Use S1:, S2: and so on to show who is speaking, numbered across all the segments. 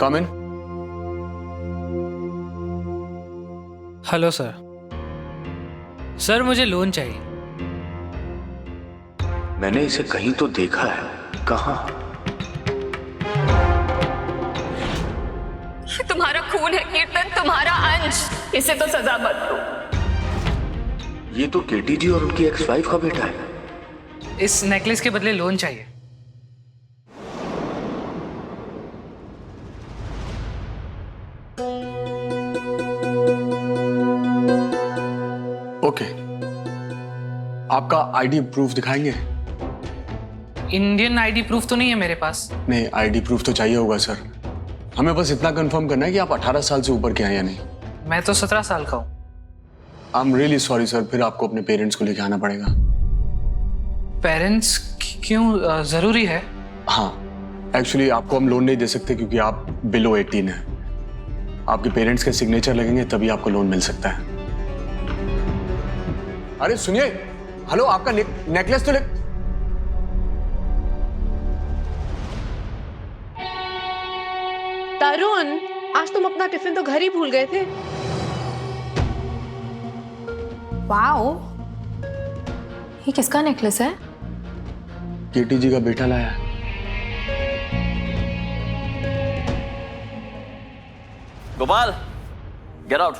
S1: Come in.
S2: Hello sir. Sir मुझे loan चाहिए।
S1: मैंने इसे कहीं तो देखा है, कहाँ?
S3: तुम्हारा खून है कीर्तन, तुम्हारा अंश। इसे तो सजा मत दो।
S1: ये तो केटी जी और उनकी एक्स वाइफ का बेटा है।
S2: इस नेकलेस के बदले लोन चाहिए।
S1: ओके, आपका आईडी प्रूफ दिखाएंगे?
S2: इंडियन आईडी प्रूफ तो नहीं है मेरे पास।
S1: नहीं, आईडी प्रूफ तो चाहिए होगा सर। हमें बस इतना कंफर्म करना है कि आप 18 साल से ऊपर के हैं या नहीं।
S2: मैं तो 17 साल का हूँ।
S1: I am really sorry sir, फिर आपको अपने पेरेंट्स को लेके आना पड़ेगा।
S2: पेरेंट्स क्यों जरूरी है?
S1: हाँ, एक्चुअली आपको हम लोन नहीं दे सकते क्योंकि आप बिलो 18 हैं। आपके पेरेंट्स के सिग्नेचर लगेंगे तभी आपको लोन मिल सकता है। अरे सुनिए, हेलो, आपका नेकलेस तो
S4: तरुण, आज तुम अपना टिफिन तो घर ही भूल गए थे।
S5: वाओ, ये किसका नेकलेस है?
S1: केटी जी का बेटा लाया है।
S6: Gopal, get out.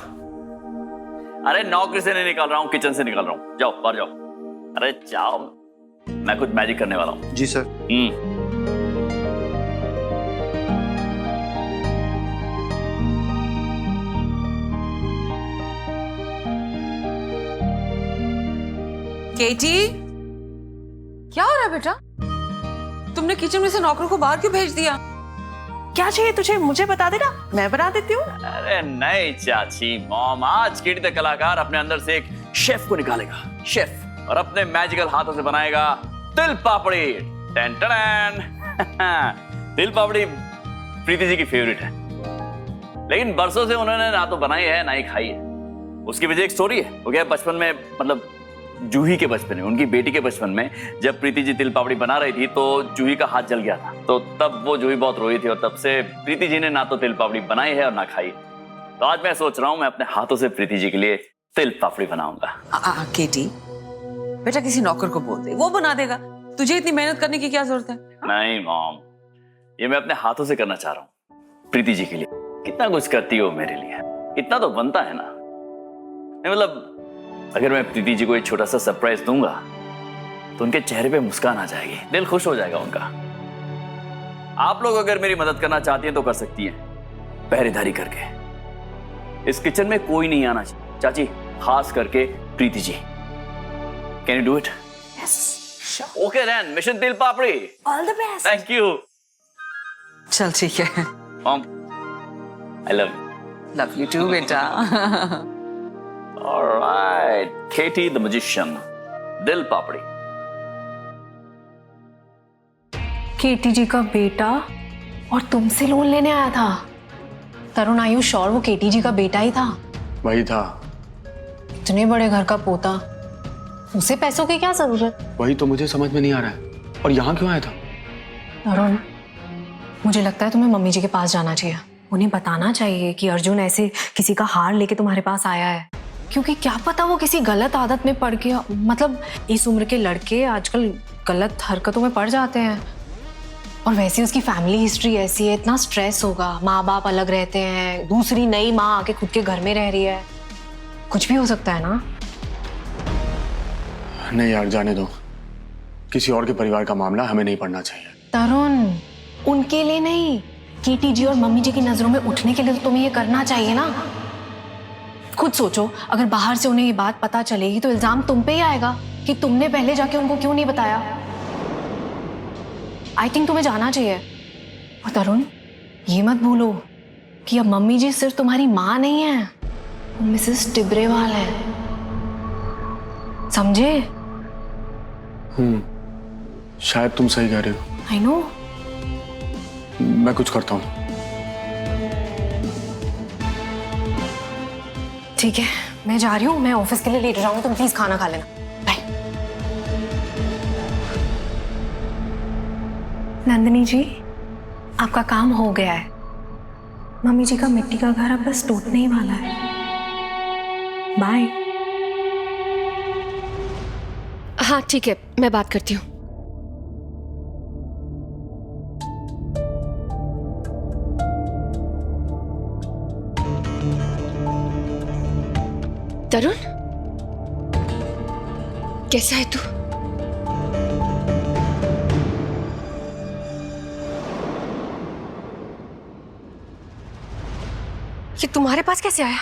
S6: अरे नौकरी से नहीं निकाल रहा हूँ, किचन से निकाल रहा हूँ। जाओ बाहर जाओ। अरे जाओ, मैं कुछ मैजिक करने वाला हूँ।
S7: जी सर।
S4: केटी, क्या हो रहा है बेटा? तुमने किचन में से नौकर को बाहर क्यों भेज दिया? क्या चाहिए तुझे, मुझे बता देना, मैं बना देती हूँ।
S6: अरे नहीं चाची, मॉम, आज किटी द कलाकार अपने अंदर से एक शेफ को निकालेगा, शेफ, और अपने मैजिकल हाथों से बनाएगा तिल पापड़ी। Ton ton. तिल पापड़ी प्रीति जी की फेवरेट है, लेकिन बरसों से उन्होंने ना तो बनाई है ना ही खाई है। उसकी वजह एक स्टोरी है। वो क्या, बचपन में, मतलब जूही के बचपन में, उनकी बेटी के बचपन में, जब प्रीति जी तिल पापड़ी बना रही थी तो जूही का हाथ जल गया था। तो तब वो जूही बहुत रोई थी और तब से प्रीति जी ने ना तो तिल पापड़ी बनाई है और ना खाई। तो आज मैं सोच रहा हूँ मैं अपने हाथों से प्रीति जी के लिए तिल पापड़ी बनाऊंगा।
S4: केटी बेटा, किसी नौकर को बोल दे, वो बना देगा। तुझे इतनी मेहनत करने की क्या जरूरत है?
S6: नहीं मॉम, ये मैं अपने हाथों से करना चाह रहा हूँ प्रीति जी के लिए। कितना कुछ करती हो मेरे लिए, इतना तो बनता है ना। नहीं मतलब, अगर मैं प्रीति जी को एक छोटा सा सरप्राइज दूंगा तो उनके चेहरे पे मुस्कान आ जाएगी, दिल खुश हो जाएगा उनका। आप लोग अगर मेरी मदद करना चाहती हैं तो कर सकती हैं, पहरेदारी करके। इस किचन में कोई नहीं आना चाहिए चाची, खास करके Preeti ji. Can you do it?
S4: Yes,
S6: okay then, mission तिल पापड़ी।
S4: All the best.
S6: Thank you.
S4: चल ठीक है।
S6: Mom, I love you.
S4: Love you too बेटा।
S6: Alright, Katie the magician, दिल पापड़ी।
S5: केटी जी का बेटा और तुमसे लोन लेने आया था? तरुण, आर यू श्योर वो केटी जी का बेटा ही था?
S1: वही था।
S5: इतने बड़े घर का पोता, उसे पैसों की क्या जरूरत?
S1: वही तो मुझे समझ में नहीं आ रहा है। और यहाँ क्यों आया था?
S5: तरुण, मुझे लगता है तुम्हें मम्मी जी के पास जाना चाहिए। उन्हें बताना चाहिए कि अर्जुन ऐसे किसी का हार लेके तुम्हारे पास आया है, क्योंकि क्या पता वो किसी गलत आदत में पड़ के, मतलब इस उम्र के लड़के आजकल गलत हरकतों में पड़ जाते हैं। और वैसे उसकी फैमिली हिस्ट्री ऐसी है, इतना स्ट्रेस होगा, माँ बाप अलग रहते हैं, दूसरी नई माँ आके खुद के घर में रह रही है, कुछ भी हो सकता है ना।
S1: नहीं यार, जाने दो। किसी और के परिवार का मामला, हमें नहीं पढ़ना चाहिए।
S5: तरुण, उनके लिए नहीं, केटी जी और मम्मी जी की नजरों में उठने के लिए तो तुम्हें ये करना चाहिए ना। खुद सोचो, अगर बाहर से उन्हें ये बात पता चलेगी तो इल्जाम तुम पे ही आएगा कि तुमने पहले जाके उनको क्यों नहीं बताया। आई थिंक तुम्हें जाना चाहिए। और तरुण, ये मत भूलो कि अब मम्मी जी सिर्फ तुम्हारी माँ नहीं है, वो मिसेस टिब्रेवाल है, समझे?
S1: शायद तुम सही कह रहे हो।
S5: I know.
S1: मैं कुछ करता हूँ।
S5: ठीक है, मैं जा रही हूँ, मैं ऑफिस के लिए लेट हो जाऊंगी, तुम प्लीज खाना खा लेना। बाय। नंदिनी जी, आपका काम हो गया है। मम्मी जी का मिट्टी का घर अब बस टूटने ही वाला है। बाय।
S7: हाँ ठीक है, मैं बात करती हूँ। तरुण, कैसा है तू? ये तुम्हारे पास कैसे आया?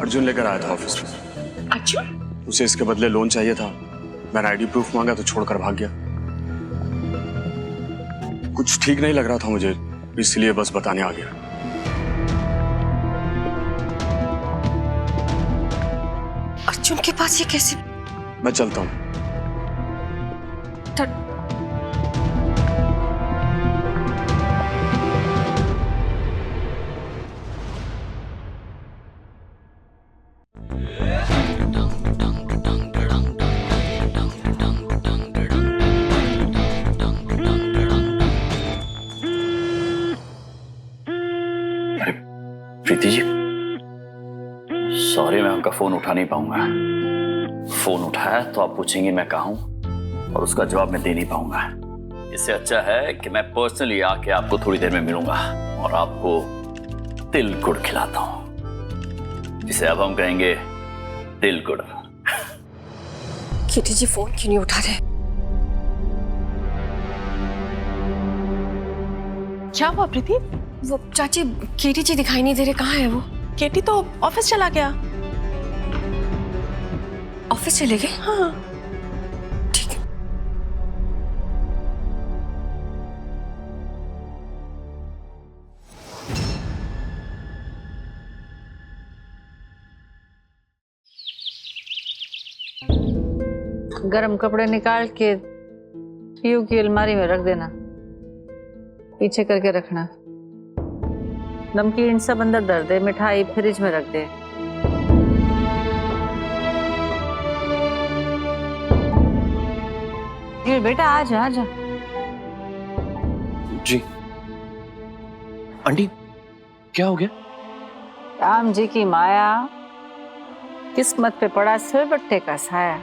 S1: अर्जुन लेकर आया था ऑफिस में।
S7: अर्जुन?
S1: उसे इसके बदले लोन चाहिए था। मैंने आईडी प्रूफ मांगा तो छोड़कर भाग गया। कुछ ठीक नहीं लग रहा था मुझे, इसलिए बस बताने आ गया।
S7: अर्जुन के पास ये कैसे?
S1: मैं चलता हूँ।
S6: प्रीति जी, सॉरी मैं आपका फोन उठा नहीं पाऊंगा। फोन उठाया तो आप पूछेंगे मैं कहाँ हूं और उसका जवाब मैं दे नहीं पाऊंगा। इससे अच्छा है कि मैं पर्सनली आके आपको थोड़ी देर में मिलूंगा और आपको तिल गुड़ खिलाता हूं, जिसे अब हम कहेंगे तिल गुड़।
S7: केटी जी फोन क्यों नहीं उठा रहे?
S4: क्या हुआ प्रीति?
S7: वो चाची, केटी जी दिखाई नहीं दे रहे, कहाँ है वो?
S4: केटी तो ऑफिस चला गया।
S7: ऑफिस चले गए?
S4: हाँ।
S7: ठीक है।
S8: गरम कपड़े निकाल के पीयू की अलमारी में रख देना, पीछे करके रखना। नमकीन सब अंदर धर दे, मिठाई फ्रिज में रख दे। ये बेटा आ जा, आ जा।
S9: जी आंटी, क्या हो गया?
S8: राम जी की माया, किस्मत पे पड़ा सिलबट्टे का साया।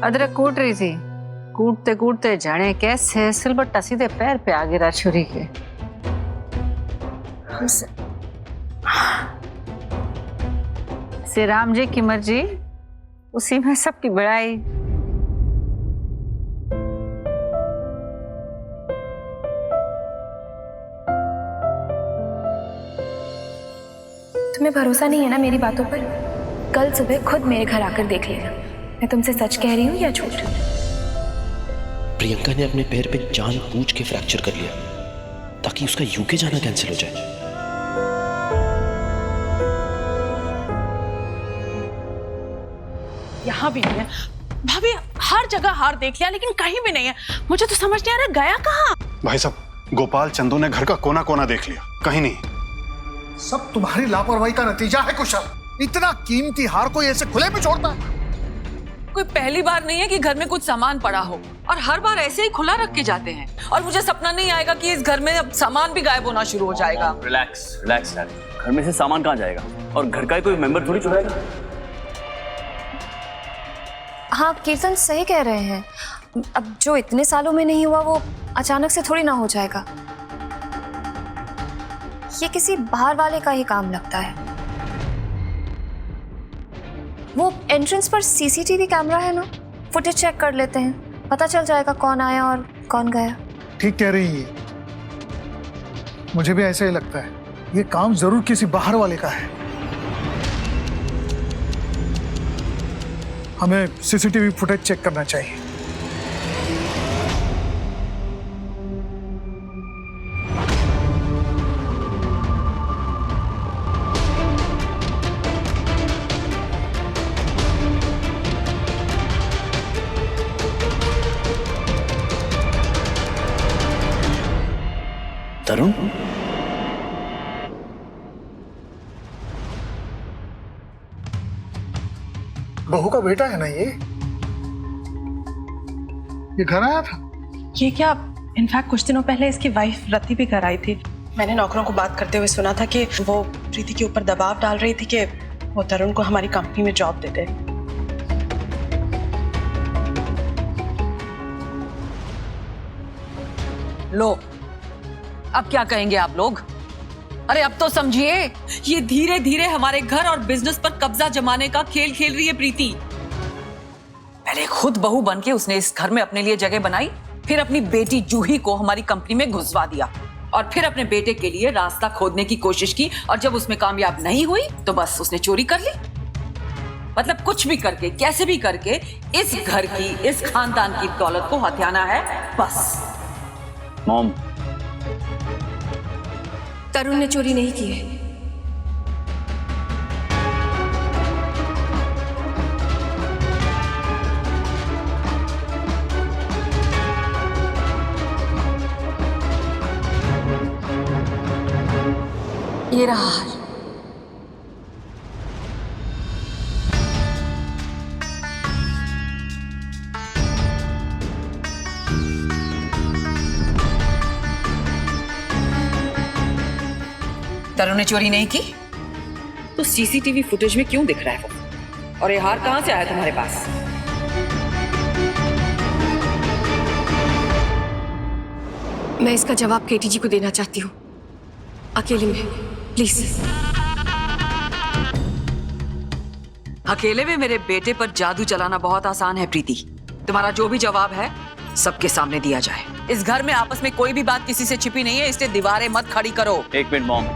S8: अदरक कूट रही थी, कूटते कूटते जाने कैसे सिलबट्टा सीधे पैर पे आ गिरा छुरी के। श्री राम जी की मर्जी, उसी में सबकी बड़ाई।
S5: तुम्हें भरोसा नहीं है ना मेरी बातों पर? कल सुबह खुद मेरे घर आकर देख लेना, मैं तुमसे सच कह रही हूँ या झूठ।
S9: प्रियंका ने अपने पैर पे जानबूझ के फ्रैक्चर कर लिया ताकि उसका यूके जाना कैंसिल हो जाए।
S4: यहाँ भी नहीं है भाभी, हर जगह हार देख लिया लेकिन कहीं भी नहीं है। मुझे तो समझ नहीं आ रहा गया कहाँ।
S10: भाई साहब, गोपाल चंदू ने घर का कोना कोना देख लिया, कहीं नहीं।
S11: सब तुम्हारी लापरवाही का नतीजा है कुशल। इतना कीमती हार कोई ऐसे खुले में छोड़ता है?
S4: कोई पहली बार नहीं है कि घर में कुछ सामान पड़ा हो और हर बार ऐसे ही खुला रख के जाते हैं। और मुझे सपना नहीं आएगा कि इस घर में अब सामान भी गायब होना शुरू हो जाएगा।
S6: रिलैक्स रिलैक्स यार, घर में से सामान कहाँ जाएगा और घर का कोई मेंबर थोड़ी चुराएगा।
S5: हाँ, कीर्तन सही कह रहे हैं। अब जो इतने सालों में नहीं हुआ वो अचानक से थोड़ी ना हो जाएगा। ये किसी बाहर वाले का ही काम लगता है। वो एंट्रेंस पर सीसीटीवी कैमरा है ना, फुटेज चेक कर लेते हैं, पता चल जाएगा कौन आया और कौन गया।
S11: ठीक कह रही है, मुझे भी ऐसा ही लगता है। ये काम जरूर किसी बाहर वाले का है। हमें सीसीटीवी फुटेज चेक करना चाहिए। बहू का बेटा है ना ये घर आया था।
S4: ये क्या, इनफैक्ट कुछ दिनों पहले इसकी वाइफ रति भी घर आई थी। मैंने नौकरों को बात करते हुए सुना था कि वो प्रीति के ऊपर दबाव डाल रही थी कि वो तरुण को हमारी कंपनी में जॉब दे दे।
S12: लो, अब क्या कहेंगे आप लोग? अरे अब तो समझिए,
S4: ये धीरे धीरे हमारे घर और बिजनेस पर कब्जा जमाने का खेल खेल रही है प्रीति।
S12: पहले खुद बहू बन के उसने इस घर में अपने लिए जगह बनाई, फिर अपनी बेटी जूही को हमारी कंपनी में घुसवा दिया और फिर अपने बेटे के लिए रास्ता खोदने की कोशिश की, और जब उसमें कामयाब नहीं हुई तो बस उसने चोरी कर ली। मतलब कुछ भी करके, कैसे भी करके इस घर की, इस खानदान की दौलत को हथियाना है बस।
S6: मॉम,
S7: तरुण ने चोरी नहीं की है।
S12: ये रहा हार। तरुण ने चोरी नहीं की तो सीसीटीवी फुटेज में क्यों दिख रहा है वो? और ये हार कहां से आया तुम्हारे पास?
S7: मैं इसका जवाब केटी जी को देना चाहती हूँ, अकेले में, प्लीज।
S12: अकेले में मेरे बेटे पर जादू चलाना बहुत आसान है प्रीति। तुम्हारा जो भी जवाब है सबके सामने दिया जाए। इस घर में आपस में कोई भी बात किसी से छिपी नहीं है, इसलिए दीवारें मत खड़ी करो।
S6: एक मिनट मॉम।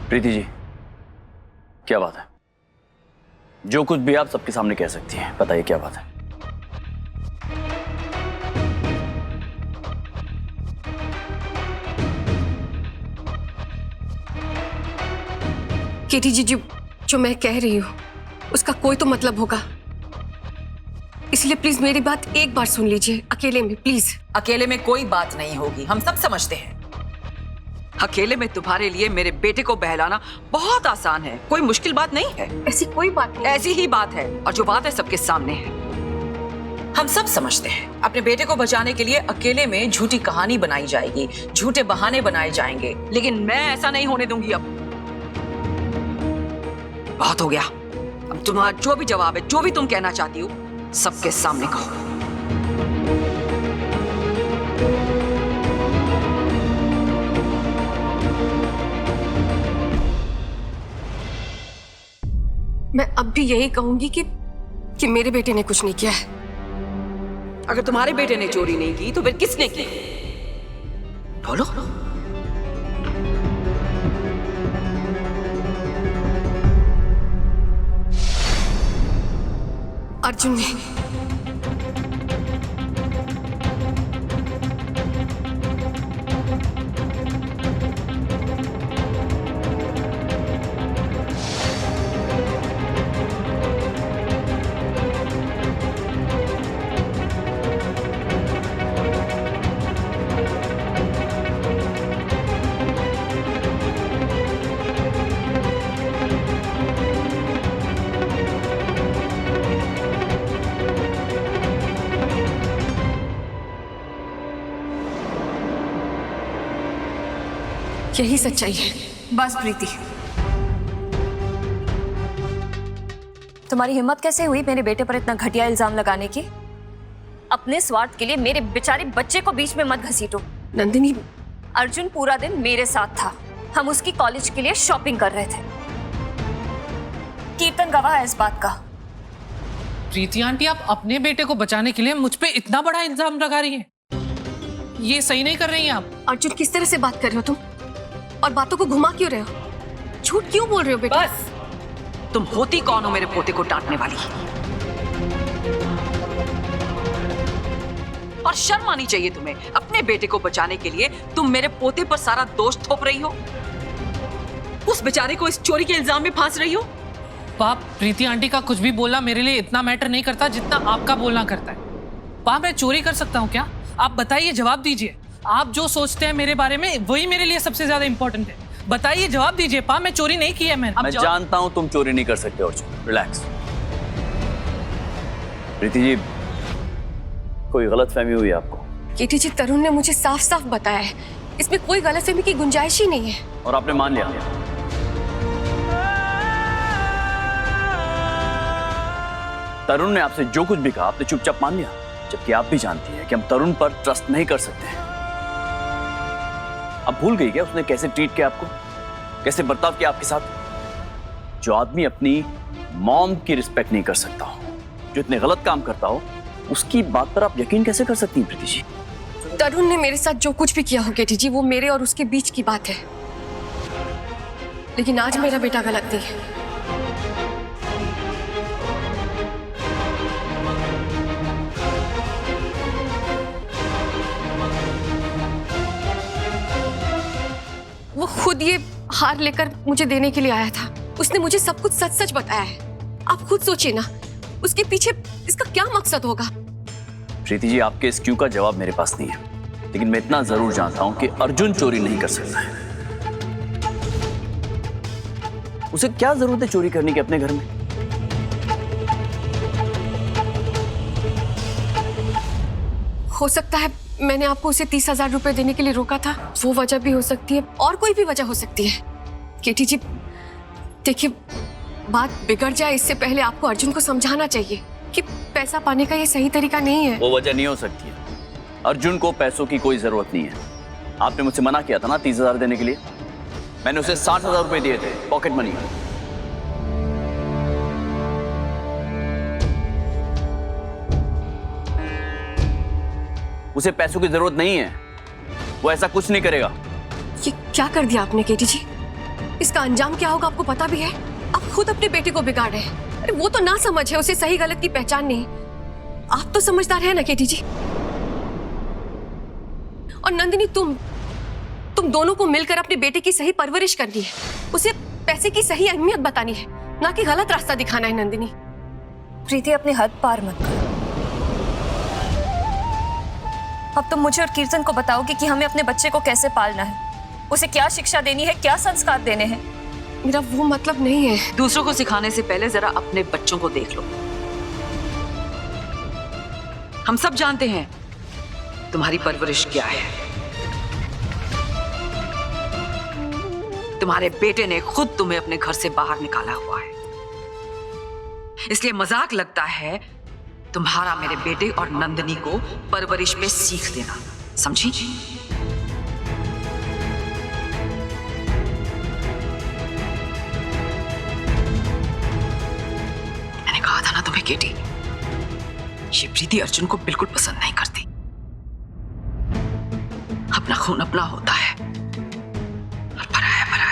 S6: प्रीति जी, क्या बात है? जो कुछ भी आप सबके सामने कह सकती हैं, बताइए क्या बात है?
S7: केटी जी, जो मैं कह रही हूँ उसका कोई तो मतलब होगा, इसलिए प्लीज मेरी बात एक बार सुन लीजिए, अकेले में प्लीज।
S12: अकेले में कोई बात नहीं होगी, हम सब समझते हैं। अकेले में तुम्हारे लिए मेरे बेटे को बहलाना बहुत आसान है, कोई मुश्किल बात नहीं है।
S7: ऐसी कोई बात नहीं।
S12: ऐसी ही बात है, और जो बात है सबके सामने है, हम सब समझते हैं। अपने बेटे को बचाने के लिए अकेले में झूठी कहानी बनाई जाएगी, झूठे बहाने बनाए जाएंगे, लेकिन मैं ऐसा नहीं होने दूंगी। अब बहुत हो गया। अब तुम्हारा जो भी जवाब है, जो भी तुम कहना चाहती हो, सबके सामने कहो।
S7: मैं अब भी यही कहूंगी कि मेरे बेटे ने कुछ नहीं किया है।
S12: अगर तुम्हारे बेटे ने चोरी नहीं की तो फिर किसने की? बोलो।
S7: अर्जुन ने। यही सच्चाई है।
S5: बस प्रीति, तुम्हारी हिम्मत कैसे हुई मेरे बेटे पर इतना घटिया इल्जाम लगाने की? अपने स्वार्थ के लिए मेरे बेचारे बच्चे को बीच में मत घसीटो।
S7: नंदिनी,
S5: अर्जुन पूरा दिन मेरे साथ था, हम उसकी कॉलेज के लिए शॉपिंग कर रहे थे। कीर्तन गवाह है इस बात का।
S2: प्रीति आंटी, आप अपने बेटे को बचाने के लिए मुझ पे इतना बड़ा इल्जाम लगा रही हैं? ये सही नहीं कर रही हैं आप।
S7: अर्जुन, किस तरह से बात कर रहे हो तुम? और बातों को घुमा क्यों रहे हो? झूठ क्यों बोल रहे हो बेटा?
S12: बस, तुम होती कौन हो मेरे पोते को डांटने वाली? और शर्म आनी चाहिए तुम्हें। अपने बेटे को बचाने के लिए तुम मेरे पोते पर सारा दोष थोप रही हो, उस बेचारे को इस चोरी के इल्जाम में फांस रही हो।
S2: पाप, प्रीति आंटी का कुछ भी बोलना मेरे लिए इतना मैटर नहीं करता जितना आपका बोलना करता है। पाप, मैं चोरी कर सकता हूँ क्या? आप बताइए, जवाब दीजिए। आप जो सोचते हैं मेरे बारे में वही मेरे लिए सबसे ज्यादा इंपॉर्टेंट है। बताइए, जवाब दीजिए पा, मैं चोरी नहीं की है मैंने।
S6: मैं जानता हूं तुम चोरी नहीं कर सकते अर्जुन, रिलैक्स। प्रीति जी, कोई गलतफहमी हुई आपको?
S7: केटी जी, तरुण ने मुझे साफ साफ बताया है, इसमें कोई गलतफहमी की गुंजाइश ही नहीं है।
S6: और आपने मान लिया? तरुण ने आपसे जो कुछ भी कहा आपने चुपचाप मान लिया, जबकि आप भी जानती हैं कि हम तरुण पर ट्रस्ट नहीं कर सकते हैं। अब भूल गई क्या उसने कैसे ट्रीट किया आपको, कैसे बर्ताव किया आपके साथ? जो आदमी अपनी मॉम की रिस्पेक्ट नहीं कर सकता हो, जो इतने गलत काम करता हो, उसकी बात पर आप यकीन कैसे कर सकती हैं प्रीति जी?
S7: तरुण ने मेरे साथ जो कुछ भी किया हो केटी जी, वो मेरे और उसके बीच की बात है, लेकिन आज मेरा बेटा गलत नहीं है। वो खुद ये हार लेकर मुझे देने के लिए आया था। उसने मुझे सब कुछ सच सच बताया है। आप खुद सोचिए ना, उसके पीछे इसका क्या मकसद होगा?
S6: प्रीति जी, आपके इस क्यों का जवाब मेरे पास नहीं है, लेकिन मैं इतना जरूर जानता हूं कि अर्जुन चोरी नहीं कर सकता है। उसे क्या जरूरत है चोरी करने की अपने घर में?
S7: हो सकता है मैंने आपको उसे 30,000 रुपए देने के लिए रोका था, वो वजह भी हो सकती है, और कोई भी वजह हो सकती है। केटी जी देखिए, बात बिगड़ जाए इससे पहले आपको अर्जुन को समझाना चाहिए कि पैसा पाने का ये सही तरीका नहीं है।
S6: वो वजह नहीं हो सकती है। अर्जुन को पैसों की कोई जरूरत नहीं है। आपने मुझसे मना किया था ना 30,000 देने के लिए, मैंने उसे 60,000 रुपए दिए थे, पॉकेट मनी। उसे पैसों की जरूरत नहीं है, वो ऐसा कुछ नहीं करेगा।
S7: ये क्या कर दिया आपने केटी जी? इसका अंजाम क्या होगा आपको पता भी है? आप खुद अपने बेटे को बिगाड़ रहे हैं। अरे वो तो ना समझ है, उसे सही गलत की पहचान नहीं। आप तो समझदार है ना केटी जी? और नंदिनी, तुम दोनों को मिलकर अपने बेटे की सही परवरिश करनी है, उसे पैसे की सही अहमियत बतानी है, ना कि गलत रास्ता दिखाना है। नंदिनी,
S3: प्रीति, अपनी हद पार मत करो। अब तुम मुझे और कीर्तन को बताओगे कि हमें अपने बच्चे को कैसे पालना है, उसे क्या शिक्षा देनी है, क्या संस्कार देने हैं।
S7: मेरा वो मतलब नहीं है।
S12: दूसरों को सिखाने से पहले जरा अपने बच्चों को देख लो। हम सब जानते हैं तुम्हारी परवरिश क्या है। तुम्हारे बेटे ने खुद तुम्हें अपने घर से बाहर निकाला हुआ है, इसलिए मजाक लगता है तुम्हारा मेरे बेटे और नंदिनी को परवरिश में सीख देना, समझी? मैंने कहा था ना तुम्हें केटी, ये प्रीति अर्जुन को बिल्कुल पसंद नहीं करती। अपना खून अपना होता है और पराया पराया।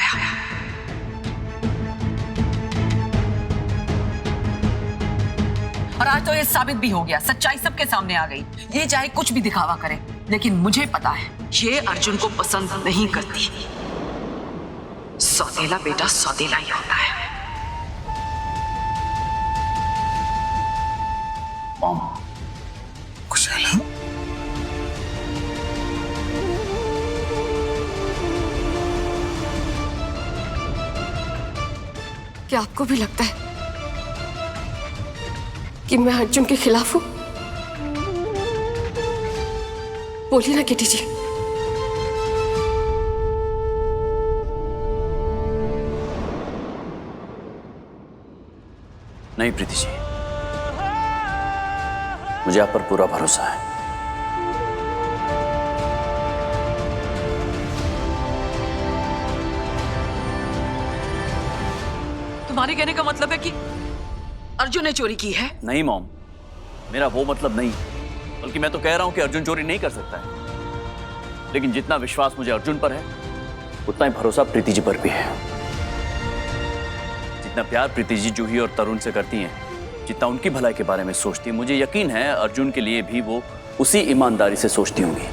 S12: और आज तो ये साबित भी हो गया, सच्चाई सबके सामने आ गई। ये चाहे कुछ भी दिखावा करे, लेकिन मुझे पता है ये अर्जुन को पसंद नहीं करती। सौतेला बेटा सौतेला ही होता है।
S6: मॉम,
S11: कुशल,
S7: क्या आपको भी लगता है कि मैं अर्जुन के खिलाफ हूं? बोलिए ना केटी जी।
S6: नहीं प्रीति जी, मुझे आप पर पूरा भरोसा है।
S12: तुम्हारे कहने का मतलब है कि अर्जुन ने चोरी की है?
S6: नहीं मॉम, मेरा वो मतलब नहीं, बल्कि मैं तो कह रहा हूं कि अर्जुन चोरी नहीं कर सकता है। लेकिन जितना विश्वास मुझे अर्जुन पर है, उतना ही भरोसा प्रीति जी पर भी है। जितना प्यार प्रीति जी जूही और तरुण से करती हैं, जितना उनकी भलाई के बारे में सोचती है, मुझे यकीन है अर्जुन के लिए भी वो उसी ईमानदारी से सोचती होंगी।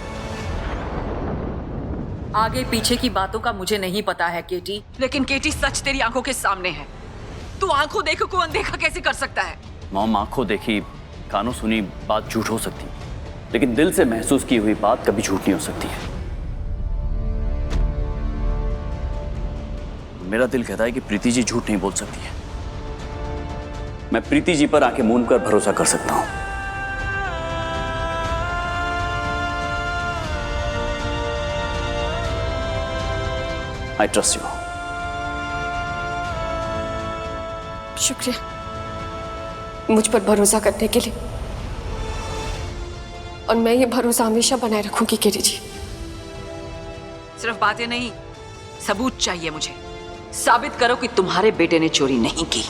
S12: आगे पीछे की बातों का मुझे नहीं पता है केटी, लेकिन केटी सच तेरी आंखों के सामने है। तू आंखों देखो को अनदेखा कैसे कर सकता है?
S6: मॉम, आंखों देखी कानों सुनी बात झूठ हो सकती, लेकिन दिल से महसूस की हुई बात कभी झूठ नहीं हो सकती है। मेरा दिल कहता है कि प्रीति जी झूठ नहीं बोल सकती है। मैं प्रीति जी पर आंखें मूंद कर भरोसा कर सकता हूं। I trust you.
S7: शुक्रिया मुझ पर भरोसा करने के लिए, और मैं ये भरोसा हमेशा बनाए रखूंगी केटी जी।
S12: सिर्फ बातें नहीं, सबूत चाहिए मुझे। साबित करो कि तुम्हारे बेटे ने चोरी नहीं की।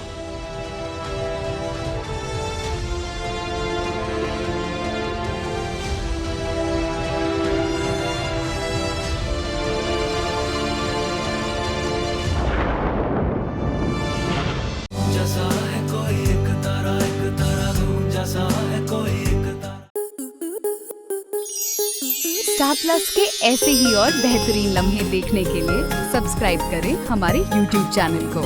S13: स्टार प्लस के ऐसे ही और बेहतरीन लम्हे देखने के लिए सब्सक्राइब करें हमारे YouTube चैनल को।